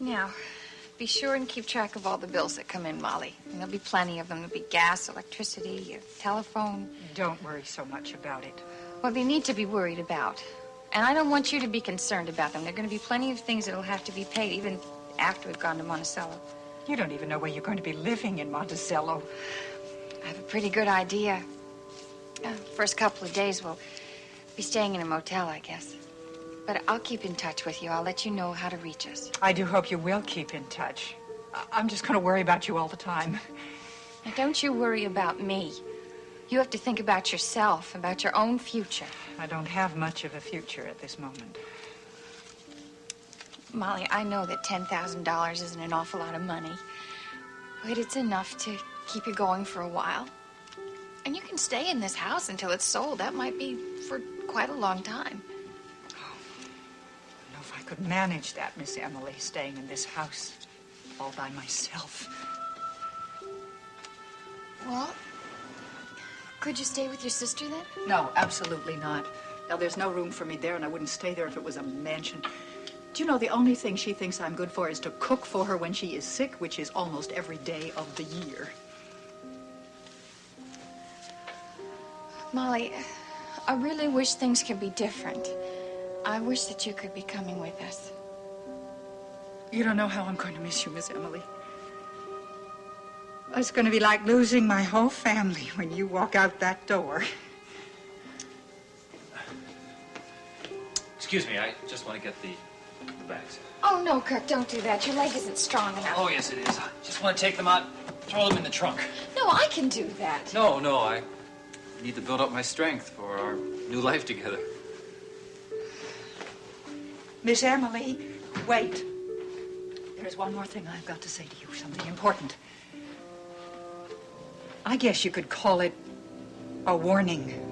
Now, be sure and keep track of all the bills that come in, Molly. And there'll be plenty of them. There'll be gas, electricity, telephone. Don't worry so much about it. Well, they need to be worried about. And I don't want you to be concerned about them. There are going to be plenty of things that'll have to be paid, even after we've gone to Monticello. You don't even know where you're going to be living in Monticello. I have a pretty good idea. First couple of days, we'll be staying in a motel, I guess. But I'll keep in touch with you. I'll let you know how to reach us. I do hope you will keep in touch. I'm just going to worry about you all the time. Now, don't you worry about me. You have to think about yourself, about your own future. I don't have much of a future at this moment. Molly, I know that $10,000 isn't an awful lot of money, but it's enough to keep you going for a while. And you can stay in this house until it's sold. That might be for quite a long time. Oh, I don't know if I could manage that, Miss Emily, staying in this house all by myself. Well, could you stay with your sister then? No, absolutely not. Now, there's no room for me there, and I wouldn't stay there if it was a mansion. Do you know the only thing she thinks I'm good for is to cook for her when she is sick, which is almost every day of the year. Molly, I really wish things could be different. I wish that you could be coming with us. You don't know how I'm going to miss you, Miss Emily. It's going to be like losing my whole family when you walk out that door. Excuse me, I just want to get the bags. Oh, no, Kirk, don't do that. Your leg isn't strong enough. Oh, yes, it is. I just want to take them out, throw them in the trunk. No, I can do that. No, I need to build up my strength for our new life together. Miss Emily, wait. There's one more thing I've got to say to you, something important. I guess you could call it a warning.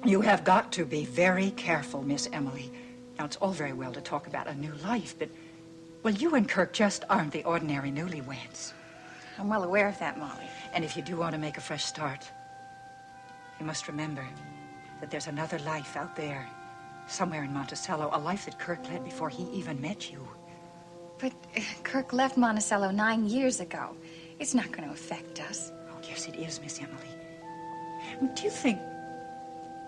You have got to be very careful, Miss Emily. Now, it's all very well to talk about a new life, but, well, you and Kirk just aren't the ordinary newlyweds. I'm well aware of that, Molly. And if you do want to make a fresh start, you must remember that there's another life out there, somewhere in Monticello, a life that Kirk led before he even met you. But Kirk left Monticello 9 years ago. It's not going to affect us. Oh, yes, it is, Miss Emily. Do you think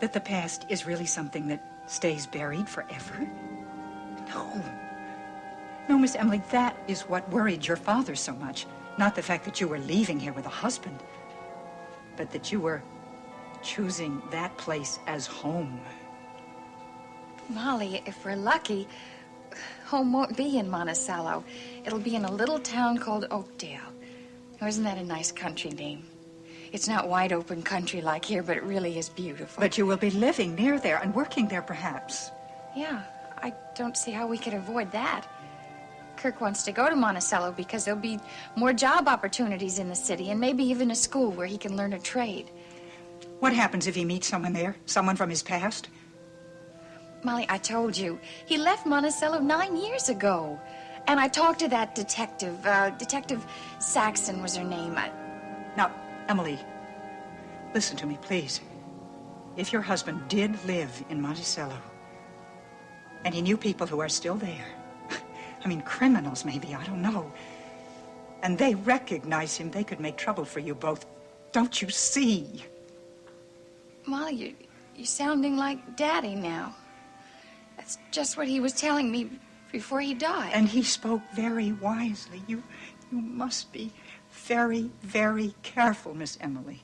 that the past is really something that stays buried forever? No. No, Miss Emily, that is what worried your father so much. Not the fact that you were leaving here with a husband, but that you were choosing that place as home. Molly, if we're lucky, home won't be in Monticello. It'll be in a little town called Oakdale. Oh, isn't that a nice country name? It's not wide open country like here, but it really is beautiful. But you will be living near there and working there, perhaps. Yeah, I don't see how we could avoid that. Kirk wants to go to Monticello because there'll be more job opportunities in the city and maybe even a school where he can learn a trade. What happens if he meets someone there? Someone from his past? Molly, I told you, he left Monticello 9 years ago. And I talked to that detective, Detective Saxon was her name. Now, Emily, listen to me, please. If your husband did live in Monticello, and he knew people who are still there, I mean, criminals maybe, I don't know, and they recognize him, they could make trouble for you both. Don't you see? Molly, you're sounding like Daddy now. That's just what he was telling me before he died. And he spoke very wisely. You must be very, very careful, Miss Emily.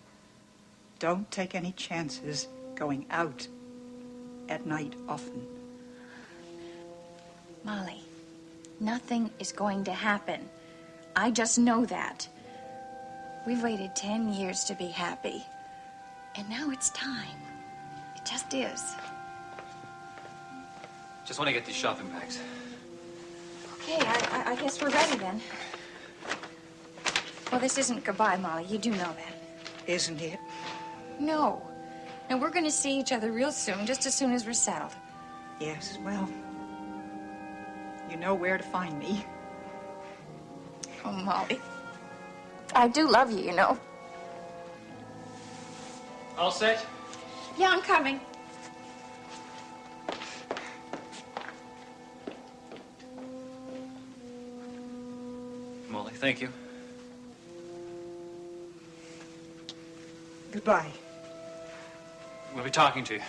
Don't take any chances going out at night often. Molly, nothing is going to happen. I just know that. We've waited 10 years to be happy. And now it's time. It just is. Just want to get these shopping bags. Okay, I guess we're ready then. Well, this isn't goodbye, Molly. You do know that. Isn't it? No. Now, we're going to see each other real soon, just as soon as we're settled. Yes, well, know where to find me. Oh, Molly. I do love you, you know. All set? Yeah, I'm coming. Molly, thank you. Goodbye. We'll be talking to you.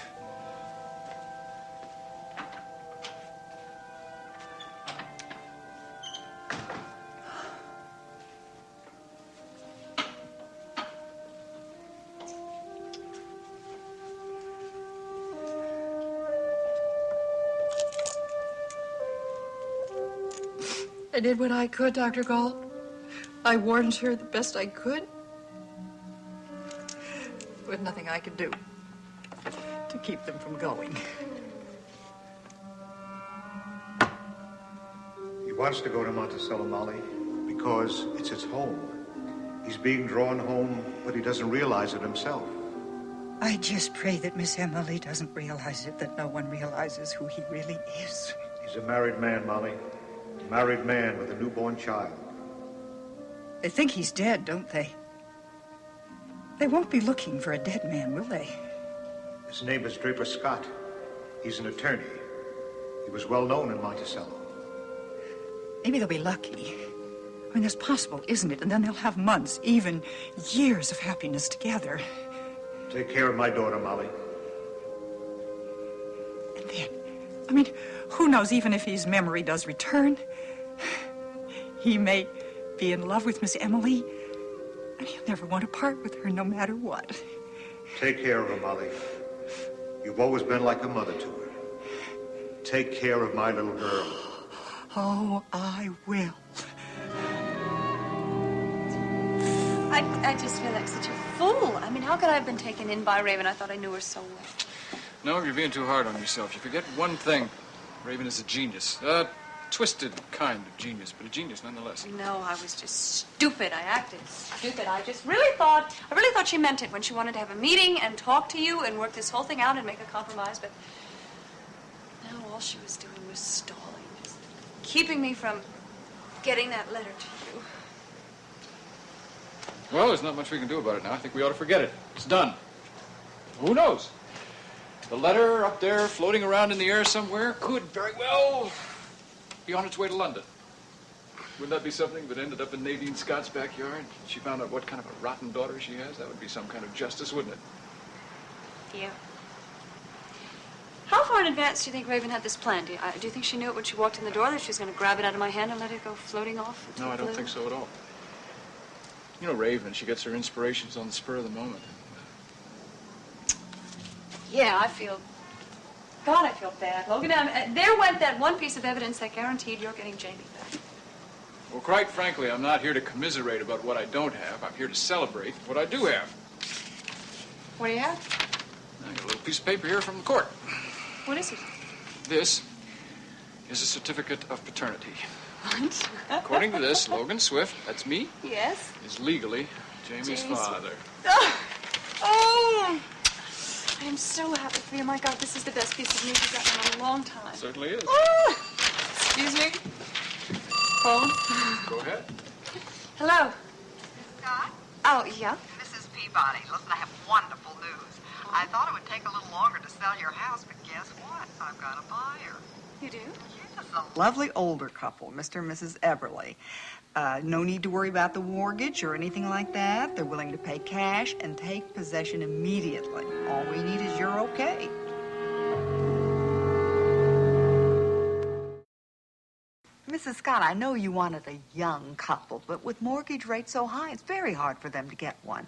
I did what I could, Dr. Gault. I warned her the best I could. With nothing I could do to keep them from going. He wants to go to Monticello, Molly, because it's his home. He's being drawn home, but he doesn't realize it himself. I just pray that Miss Emily doesn't realize it, that no one realizes who he really is. He's a married man, Molly. A married man with a newborn child. They think he's dead, don't they? They won't be looking for a dead man, will they? His name is Draper Scott. He's an attorney. He was well known in Monticello. Maybe they'll be lucky. I mean, that's possible, isn't it? And then they'll have months, even years of happiness together. Take care of my daughter, Molly. And then, I mean, who knows, even if his memory does return, he may be in love with Miss Emily, and he'll never want to part with her no matter what. Take care of her, Molly. You've always been like a mother to her. Take care of my little girl. Oh, I will. I just feel like such a fool. I mean, how could I have been taken in by Raven? I thought I knew her so well. No, you're being too hard on yourself. You forget one thing. Raven is a genius. A twisted kind of genius, but a genius nonetheless. No, I was just stupid. I acted stupid. I really thought she meant it when she wanted to have a meeting and talk to you and work this whole thing out and make a compromise, but now all she was doing was stalling, just keeping me from getting that letter to you. Well, there's not much we can do about it now. I think we ought to forget it. It's done. Who knows? The letter up there floating around in the air somewhere could very well be on its way to London. Wouldn't that be something if it ended up in Nadine Scott's backyard? She found out what kind of a rotten daughter she has? That would be some kind of justice, wouldn't it? Yeah. How far in advance do you think Raven had this plan? Do you think she knew it when she walked in the door, that she was going to grab it out of my hand and let it go floating off? No, I don't think so at all. You know Raven, she gets her inspirations on the spur of the moment. Yeah, I feel bad. Logan, there went that one piece of evidence that guaranteed you're getting Jamie back. Well, quite frankly, I'm not here to commiserate about what I don't have. I'm here to celebrate what I do have. What do you have? I got a little piece of paper here from the court. What is it? This is a certificate of paternity. What? According to this, Logan Swift, that's me, Yes? is legally Jamie's father. Oh! I am so happy for you. My God, this is the best piece of news you've gotten in a long time. It certainly is. Oh! Excuse me? Phone? Go ahead. Hello? Scott? Oh, yeah? Mrs. Peabody, listen, I have wonderful news. I thought it would take a little longer to sell your house, but guess what? I've got a buyer. You do? Yes, a lovely older couple, Mr. and Mrs. Everly. No need to worry about the mortgage or anything like that. They're willing to pay cash and take possession immediately. All we need is your okay. Mrs. Scott, I know you wanted a young couple, but with mortgage rates so high, it's very hard for them to get one.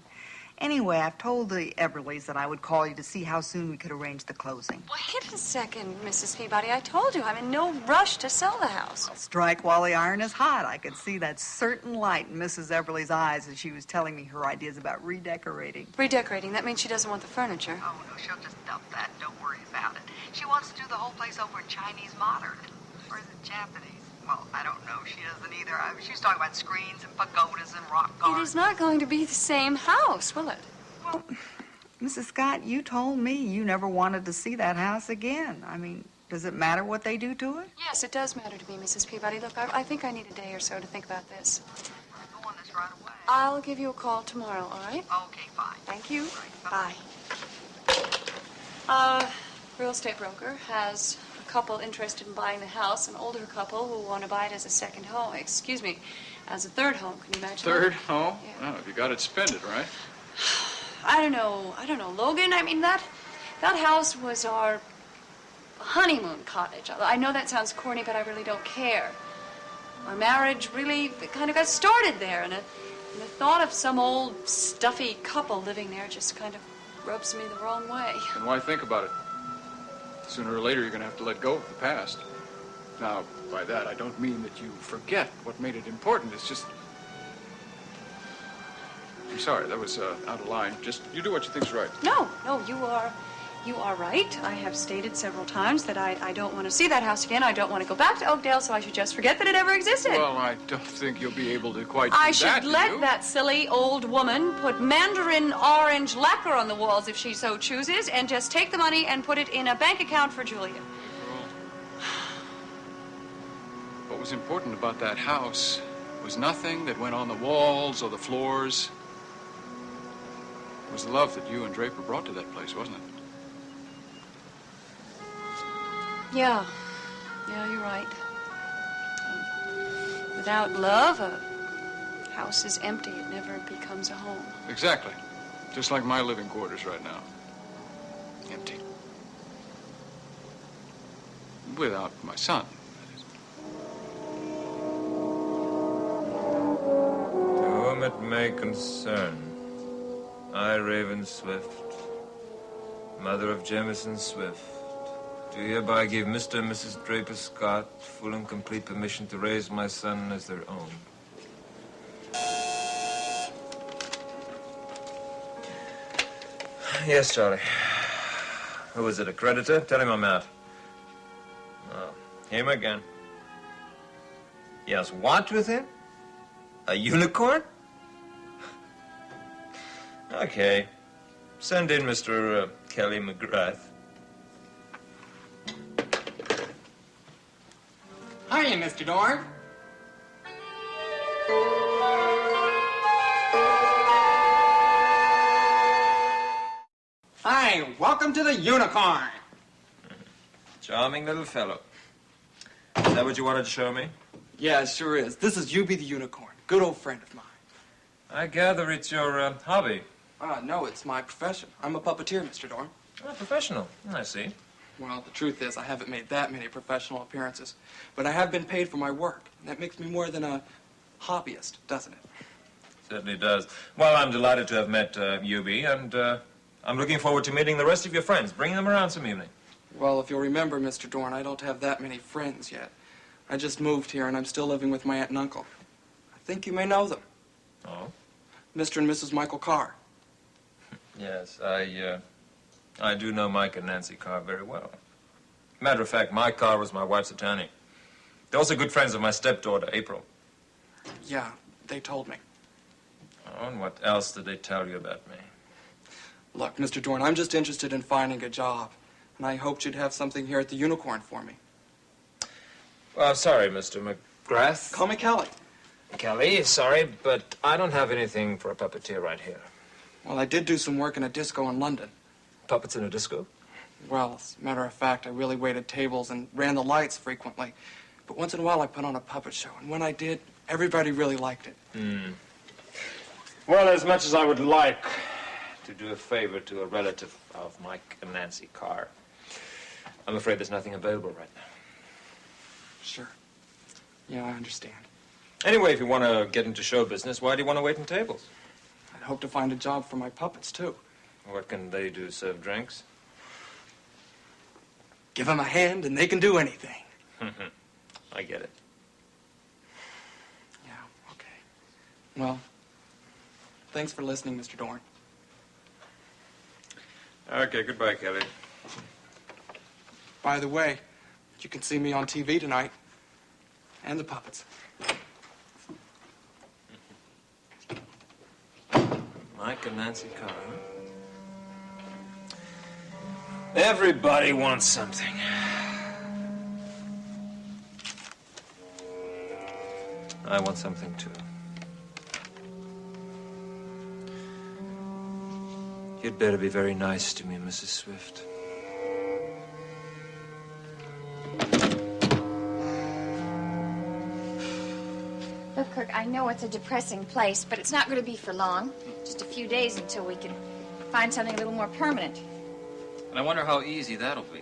Anyway, I've told the Everlys that I would call you to see how soon we could arrange the closing. Wait a second, Mrs. Peabody. I told you I'm in no rush to sell the house. Strike while the iron is hot. I could see that certain light in Mrs. Everly's eyes as she was telling me her ideas about redecorating. Redecorating? That means she doesn't want the furniture. Oh, no, she'll just dump that. Don't worry about it. She wants to do the whole place over in Chinese modern. Or is it Japanese? Well, I don't know. She doesn't either. She was talking about screens and pagodas and rock It gardens. is not going to be the same house, will it? Well, Mrs. Scott, you told me you never wanted to see that house again. I mean, Does it matter what they do to it? Yes, it does matter to me, Mrs. Peabody. Look, I think I need a day or so to think about this. Go on this right away. I'll give you a call tomorrow, all right? Okay, fine. Thank you. Right, bye. Real estate broker has a couple interested in buying the house, an older couple who want to buy it as a second home. Excuse me, as a third home. Can you imagine Third that? home? Yeah. Oh, if you got it, spend it, right? I don't know, Logan. I mean, that house was our honeymoon cottage. I know that sounds corny, but I really don't care. Our marriage really kind of got started there, and the thought of some old stuffy couple living there just kind of rubs me the wrong way. Then why think about it? Sooner or later, you're going to have to let go of the past. Now, by that, I don't mean that you forget what made it important. It's just... I'm sorry, that was out of line. Just, you do what you think's right. No, you are right. I have stated several times that I don't want to see that house again. I don't want to go back to Oakdale, so I should just forget that it ever existed. Well, I don't think you'll be able to quite do I that, should do let you? that silly old woman put mandarin orange lacquer on the walls if she so chooses, and just take the money and put it in a bank account for Julia. What was important about that house was nothing that went on the walls or the floors. It was the love that you and Draper brought to that place, wasn't it? Yeah, you're right. Without love, a house is empty. It never becomes a home. Exactly. Just like my living quarters right now. Empty. Without my son. To whom it may concern, I, Raven Swift, mother of Jemison Swift, do hereby give Mr. and Mrs. Draper Scott full and complete permission to raise my son as their own. Yes, Charlie. Who is it, a creditor? Tell him I'm out. Oh, him again. He has what with him? A unicorn? Okay. Send in Mr. Kelly McGrath. Hiya, Mr. Dorn. Hi, welcome to the Unicorn. Charming little fellow. Is that what you wanted to show me? Yeah, it sure is. This is Yubi the Unicorn, good old friend of mine. I gather it's your hobby. No, it's my profession. I'm a puppeteer, Mr. Dorn. Oh, professional. I see. Well, the truth is, I haven't made that many professional appearances, but I have been paid for my work. And that makes me more than a hobbyist, doesn't it? Certainly does. Well, I'm delighted to have met Yubi, and I'm looking forward to meeting the rest of your friends. Bring them around some evening. Well, if you'll remember, Mr. Dorn, I don't have that many friends yet. I just moved here, and I'm still living with my aunt and uncle. I think you may know them. Oh? Mr. and Mrs. Michael Carr. Yes, I do know Mike and Nancy Carr very well. Matter of fact, Mike Carr was my wife's attorney. They're also good friends of my stepdaughter, April. Yeah, they told me. Oh, and what else did they tell you about me? Look, Mr. Dorn, I'm just interested in finding a job, and I hoped you'd have something here at the Unicorn for me. Well, sorry, Mr. McGrath. Call me Kelly. Kelly, sorry, but I don't have anything for a puppeteer right here. Well, I did do some work in a disco in London. Puppets in a disco? Well, as a matter of fact, I really waited tables and ran the lights frequently. But once in a while, I put on a puppet show, and when I did, everybody really liked it. Well, as much as I would like to do a favor to a relative of Mike and Nancy Carr, I'm afraid there's nothing available right now. Sure. Yeah, I understand. Anyway, if you want to get into show business, why do you want to wait in tables? I'd hope to find a job for my puppets, too. What can they do, serve drinks? Give them a hand, and they can do anything. I get it. Yeah, okay. Well, thanks for listening, Mr. Dorn. Okay, goodbye, Kelly. By the way, you can see me on TV tonight. And the puppets. Mike and Nancy Carr. Everybody wants something. I want something, too. You'd better be very nice to me, Mrs. Swift. Look, Kirk, I know it's a depressing place, but it's not going to be for long. Just a few days until we can find something a little more permanent. And I wonder how easy that'll be.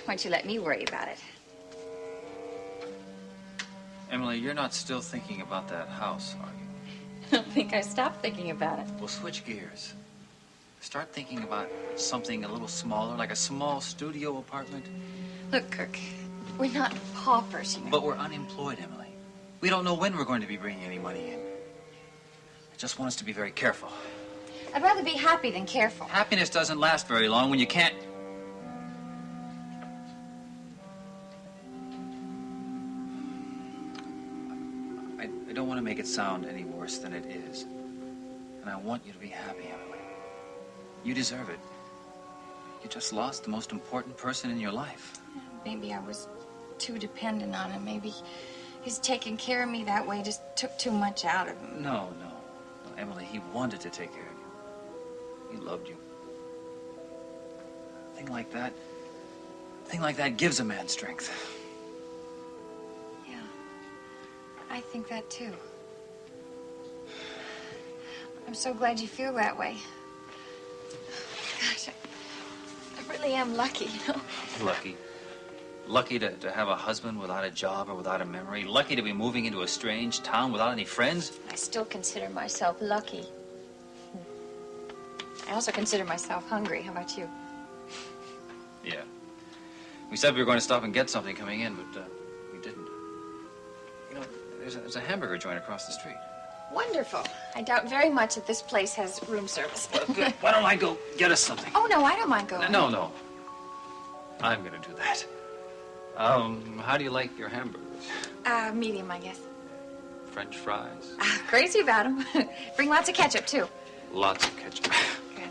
Why don't you let me worry about it? Emily, you're not still thinking about that house, are you? I don't think I stopped thinking about it. We'll switch gears. Start thinking about something a little smaller, like a small studio apartment. Look, Kirk, we're not paupers, you know. But we're unemployed, Emily. We don't know when we're going to be bringing any money in. I just want us to be very careful. I'd rather be happy than careful. Happiness doesn't last very long when you can't... I don't want to make it sound any worse than it is. And I want you to be happy, Emily. You deserve it. You just lost the most important person in your life. Maybe I was too dependent on him. Maybe his taking care of me that way just took too much out of him. No, Emily, he wanted to take care of you. He loved you. A thing like that gives a man strength. Yeah, I think that too. I'm so glad you feel that way. Gosh, I really am lucky, you know. Lucky. Lucky to have a husband without a job or without a memory. Lucky to be moving into a strange town without any friends. I still consider myself lucky. I also consider myself hungry. How about you? Yeah. We said we were going to stop and get something coming in, but we didn't. You know, there's a hamburger joint across the street. Wonderful. I doubt very much that this place has room service. Well, good. Why don't I go get us something? Oh, no, I don't mind going. No. I'm going to do that. How do you like your hamburgers? Medium, I guess. French fries? Crazy about them. Bring lots of ketchup, too. Lots of ketchup. Good.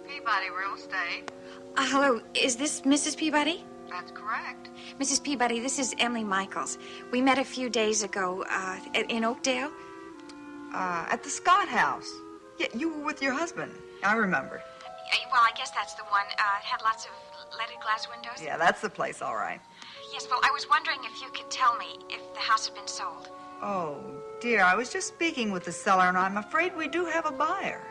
Peabody Real Estate. Hello, is this Mrs. Peabody? That's correct. Mrs. Peabody, this is Emily Michaels. We met a few days ago in Oakdale. At the Scott house. Yeah, you were with your husband. I remember. Well, I guess that's the one. It had lots of leaded glass windows. Yeah, that's the place, all right. Yes, well, I was wondering if you could tell me if the house had been sold. Oh, dear, I was just speaking with the seller, and I'm afraid we do have a buyer.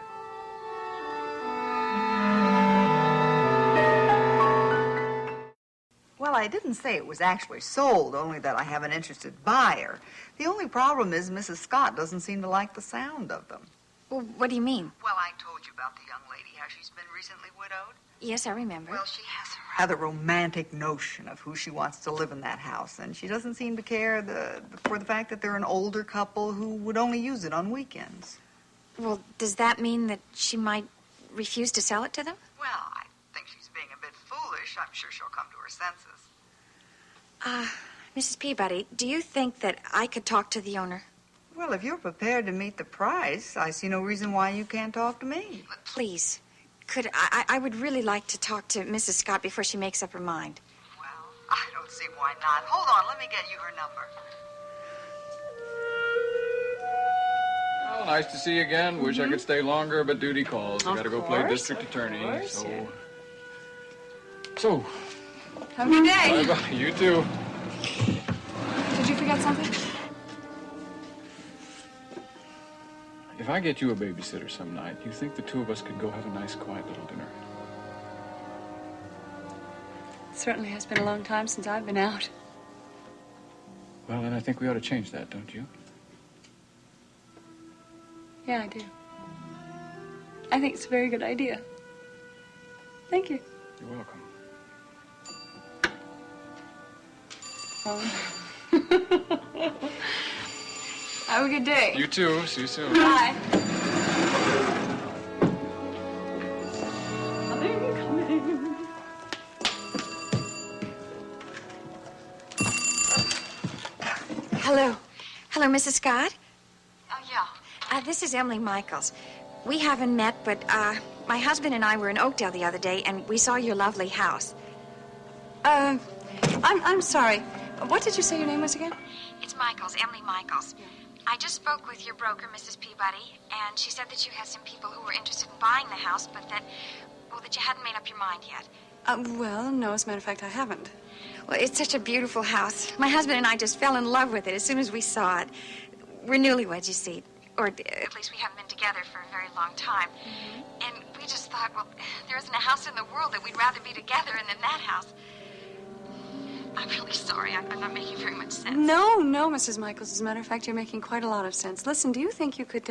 Well, I didn't say it was actually sold, only that I have an interested buyer. The only problem is Mrs. Scott doesn't seem to like the sound of them. Well, what do you mean? Well, I told you about the young lady, how she's been recently widowed. Yes, I remember. Well, she has a rather romantic notion of who she wants to live in that house, and she doesn't seem to care for the fact that they're an older couple who would only use it on weekends. Well, does that mean that she might refuse to sell it to them? Well, I think she's being a bit foolish. I'm sure she'll come to her senses. Mrs. Peabody, do you think that I could talk to the owner? Well, if you're prepared to meet the price, I see no reason why you can't talk to me. Please. I would really like to talk to Mrs. Scott before she makes up her mind. Well, I don't see why not. Hold on, let me get you her number. Well, nice to see you again. Wish I could stay longer, but duty calls. I Of gotta go play course, district of attorney. course, So, Have a good day. bye-bye. You too. Did you forget something? If I get you a babysitter some night, you think the two of us could go have a nice, quiet little dinner? Certainly has been a long time since I've been out. Well, then I think we ought to change that, don't you? Yeah, I do. I think it's a very good idea. Thank you. You're welcome. Have a good day. You too. See you soon. Bye. Hello. Hello, Mrs. Scott. Oh, yeah. This is Emily Michaels. We haven't met, but my husband and I were in Oakdale the other day, and we saw your lovely house. I'm sorry. What did you say your name was again? It's Michaels, Emily Michaels. I just spoke with your broker, Mrs. Peabody, and she said that you had some people who were interested in buying the house, but that you hadn't made up your mind yet. Well, no, as a matter of fact, I haven't. Well, it's such a beautiful house. My husband and I just fell in love with it as soon as we saw it. We're newlyweds, you see. Or at least we haven't been together for a very long time. Mm-hmm. And we just thought, well, there isn't a house in the world that we'd rather be together in than that house. I'm really sorry. I'm not making very much sense. No, Mrs. Michaels. As a matter of fact, you're making quite a lot of sense. Listen, do you think you could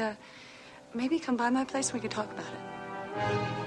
maybe come by my place and we could talk about it?